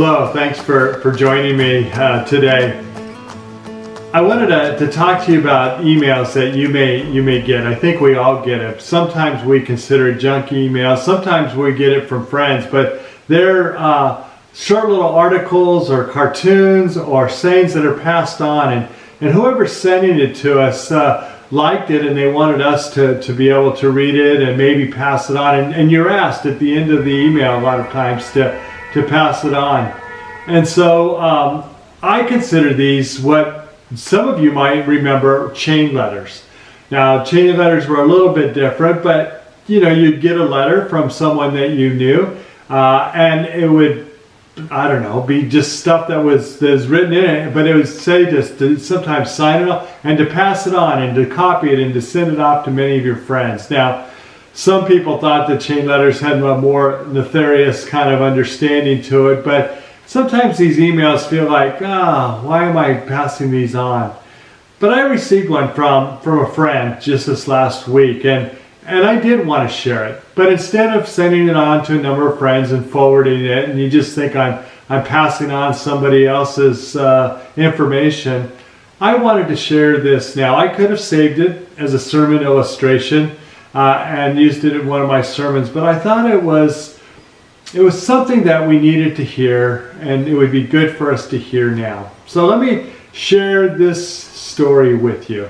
Hello, thanks for joining me today. I wanted to talk to you about emails that you may get. I think we all get it. Sometimes we consider it junk emails. Sometimes we get it from friends, but they're short little articles or cartoons or sayings that are passed on, and whoever's sending it to us liked it and they wanted us to be able to read it and maybe pass it on. And you're asked at the end of the email a lot of times to pass it on. And so I consider these what some of you might remember chain letters. Now, chain letters were a little bit different, but you know, you'd get a letter from someone that you knew, and it would, I don't know, be just stuff that was written in it, but it would say just to sometimes sign it off and to pass it on and to copy it and to send it off to many of your friends. Now, some people thought that chain letters had a more nefarious kind of understanding to it, but sometimes these emails feel like, why am I passing these on? But I received one from a friend just this last week, and I did want to share it. But instead of sending it on to a number of friends and forwarding it, and you just think I'm passing on somebody else's information, I wanted to share this now. I could have saved it as a sermon illustration and used it in one of my sermons, but I thought it was something that we needed to hear, and it would be good for us to hear now. So let me share this story with you.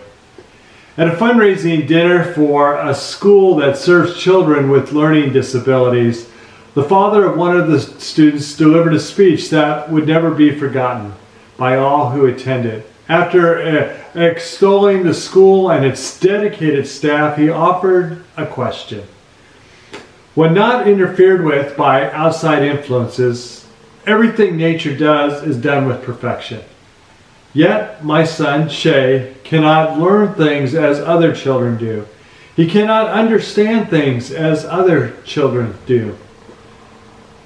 At a fundraising dinner for a school that serves children with learning disabilities, the father of one of the students delivered a speech that would never be forgotten by all who attended. After extolling the school and its dedicated staff, he offered a question. When not interfered with by outside influences, everything nature does is done with perfection. Yet my son, Shay, cannot learn things as other children do. He cannot understand things as other children do.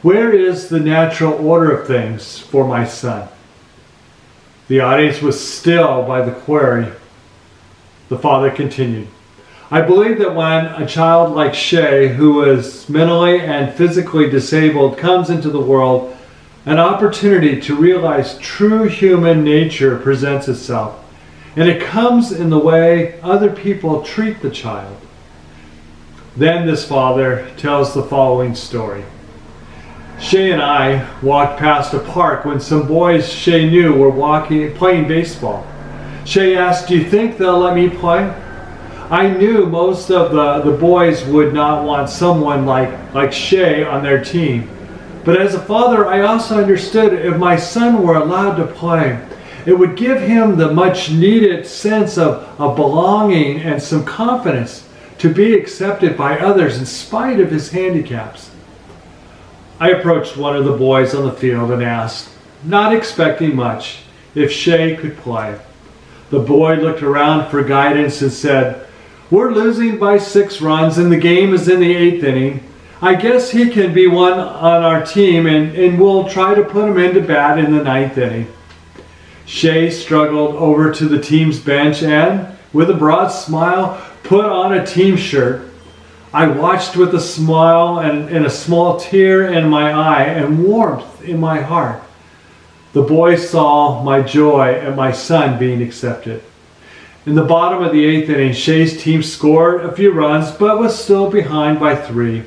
Where is the natural order of things for my son? The audience was still by the query. The father continued, I believe that when a child like Shay, who is mentally and physically disabled, comes into the world, an opportunity to realize true human nature presents itself, and it comes in the way other people treat the child. Then this father tells the following story. Shay and I walked past a park when some boys Shay knew were playing baseball. Shay asked, do you think they'll let me play? I knew most of the boys would not want someone like Shay on their team. But as a father, I also understood if my son were allowed to play, it would give him the much needed sense of belonging and some confidence to be accepted by others in spite of his handicaps. I approached one of the boys on the field and asked, not expecting much, if Shay could play. The boy looked around for guidance and said, we're losing by 6 runs and the game is in the 8th inning. I guess he can be one on our team and we'll try to put him into bat in the 9th inning. Shay struggled over to the team's bench and, with a broad smile, put on a team shirt. I watched with a smile and a small tear in my eye and warmth in my heart. The boy saw my joy at my son being accepted. In the bottom of the 8th inning, Shay's team scored a few runs but was still behind by 3.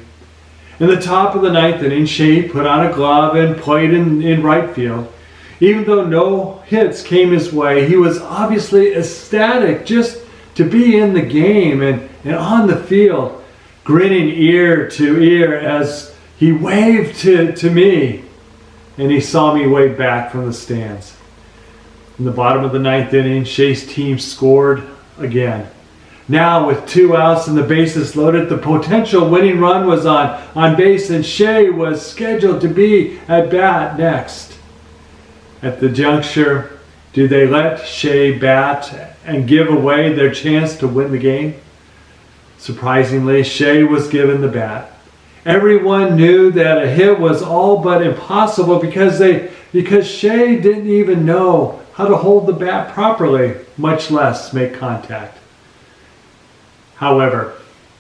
In the top of the 9th inning, Shay put on a glove and played in right field. Even though no hits came his way, he was obviously ecstatic just to be in the game and on the field, grinning ear to ear as he waved to me, and he saw me wave back from the stands. In the bottom of the 9th inning, Shay's team scored again. Now with 2 outs and the bases loaded, the potential winning run was on base and Shay was scheduled to be at bat next. At the juncture, do they let Shay bat and give away their chance to win the game? Surprisingly, Shay was given the bat. Everyone knew that a hit was all but impossible because Shay didn't even know how to hold the bat properly, much less make contact. However,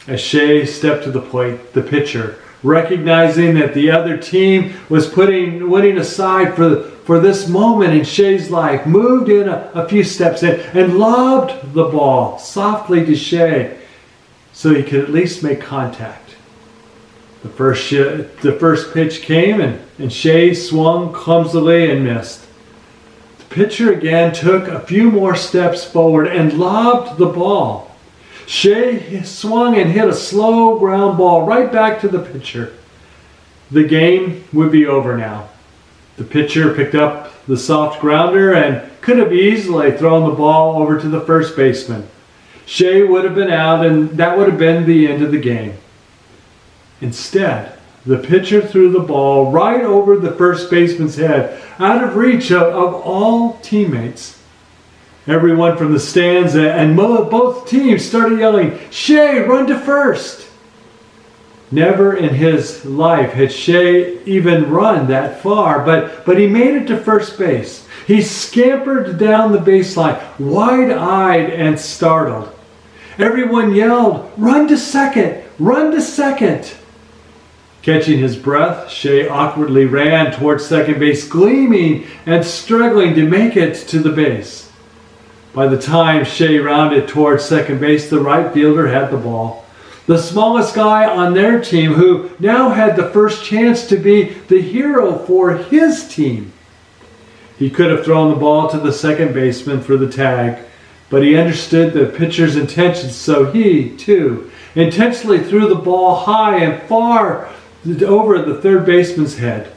as Shay stepped to the plate, the pitcher recognizing that the other team was winning aside for this moment in Shay's life, moved in a few steps in and lobbed the ball softly to Shay so he could at least make contact. The first pitch came and Shay swung clumsily and missed. The pitcher again took a few more steps forward and lobbed the ball. Shay swung and hit a slow ground ball right back to the pitcher. The game would be over now. The pitcher picked up the soft grounder and could have easily thrown the ball over to the first baseman. Shay would have been out, and that would have been the end of the game. Instead, the pitcher threw the ball right over the first baseman's head, out of reach of all teammates. Everyone from the stands and both teams started yelling, "Shay, run to first!" Never in his life had Shay even run that far, but he made it to first base. He scampered down the baseline, wide-eyed and startled. Everyone yelled, "Run to second! Run to second!" Catching his breath, Shay awkwardly ran towards second base, gleaming and struggling to make it to the base. By the time Shay rounded towards second base, the right fielder had the ball. The smallest guy on their team, who now had the first chance to be the hero for his team. He could have thrown the ball to the second baseman for the tag, but he understood the pitcher's intentions, so he, too, intentionally threw the ball high and far over the third baseman's head.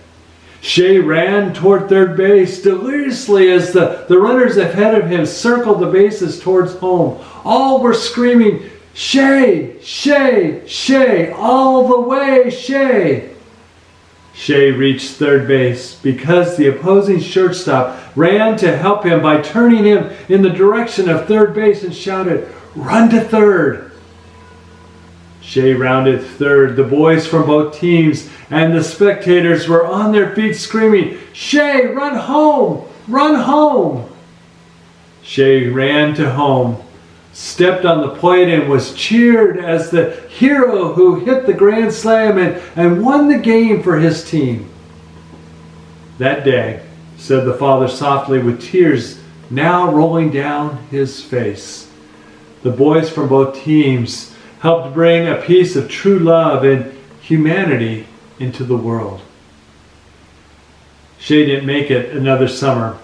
Shay ran toward third base deliriously as the runners ahead of him circled the bases towards home. All were screaming, "Shay! Shay! Shay! All the way, Shay!" Shay reached third base because the opposing shortstop ran to help him by turning him in the direction of third base and shouted, "Run to third!" Shay rounded third. The boys from both teams and the spectators were on their feet screaming, "Shay, run home! Run home!" Shay ran to home, stepped on the plate, and was cheered as the hero who hit the grand slam and won the game for his team. That day, said the father softly with tears now rolling down his face, the boys from both teams helped bring a piece of true love and humanity into the world. Shay didn't make it another summer.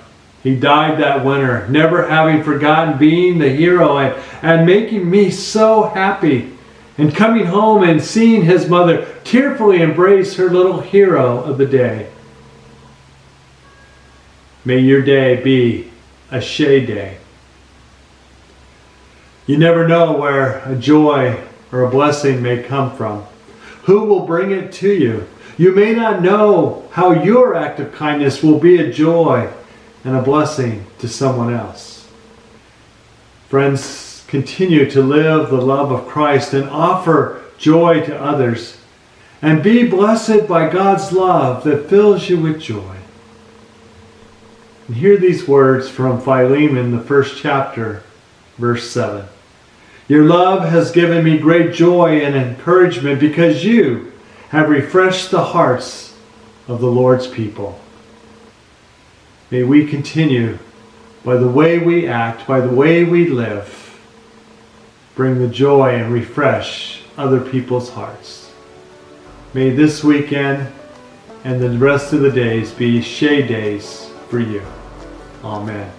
He died that winter, never having forgotten being the hero and making me so happy, and coming home and seeing his mother tearfully embrace her little hero of the day. May your day be a Shay day. You never know where a joy or a blessing may come from. Who will bring it to you? You may not know how your act of kindness will be a joy and a blessing to someone else. Friends, continue to live the love of Christ and offer joy to others, and be blessed by God's love that fills you with joy. And hear these words from Philemon, the first chapter, verse 7. Your love has given me great joy and encouragement because you have refreshed the hearts of the Lord's people. May we continue, by the way we act, by the way we live, bring the joy and refresh other people's hearts. May this weekend and the rest of the days be Shay days for you. Amen.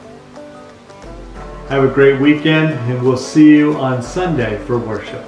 Have a great weekend, and we'll see you on Sunday for worship.